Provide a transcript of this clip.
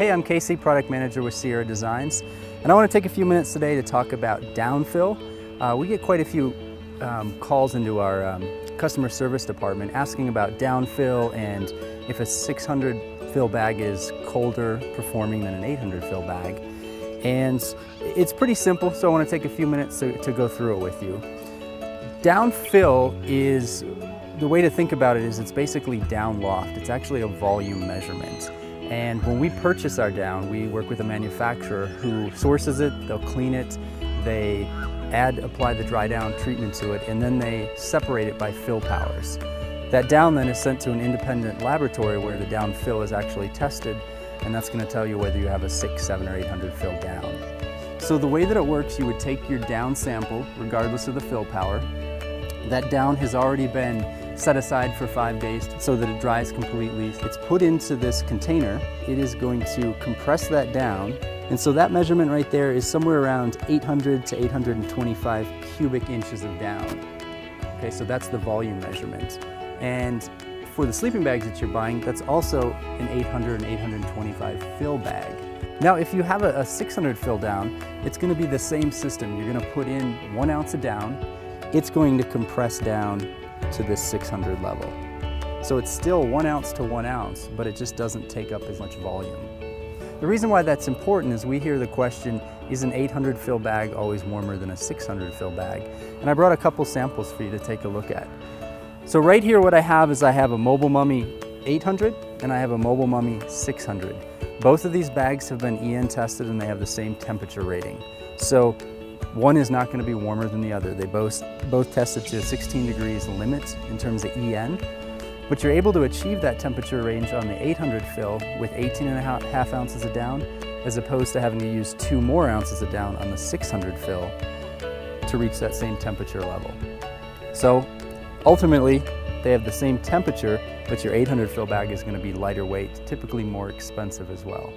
Hey, I'm Casey, Product Manager with Sierra Designs, and I want to take a few minutes today to talk about downfill. We get quite a few calls into our customer service department asking about downfill and if a 600 fill bag is colder performing than an 800 fill bag. And it's pretty simple, so I want to take a few minutes to go through it with you. Downfill is, the way to think about it is it's basically down loft. It's actually a volume measurement. And when we purchase our down, we work with a manufacturer who sources it, they'll clean it, they apply the dry down treatment to it, and then they separate it by fill powers. That down then is sent to an independent laboratory where the down fill is actually tested, and that's going to tell you whether you have a 600, 700, or 800 fill down. So the way that it works, you would take your down sample, regardless of the fill power. That down has already been set aside for 5 days so that it dries completely. It's put into this container. It is going to compress that down. And so that measurement right there is somewhere around 800 to 825 cubic inches of down. Okay, so that's the volume measurement. And for the sleeping bags that you're buying, that's also an 800 and 825 fill bag. Now, if you have a 600 fill down, it's going to be the same system. You're going to put in 1 ounce of down. It's going to compress down to this 600 level. So it's still 1 ounce to 1 ounce, but it just doesn't take up as much volume. The reason why that's important is we hear the question, is an 800 fill bag always warmer than a 600 fill bag? And I brought a couple samples for you to take a look at. So right here what I have is I have a Mobile Mummy 800 and I have a Mobile Mummy 600. Both of these bags have been EN tested and they have the same temperature rating. So one is not going to be warmer than the other. They both tested to a 16 degrees limit in terms of EN, but you're able to achieve that temperature range on the 800 fill with 18.5 ounces of down, as opposed to having to use 2 more ounces of down on the 600 fill to reach that same temperature level. So ultimately, they have the same temperature, but your 800 fill bag is going to be lighter weight, typically more expensive as well.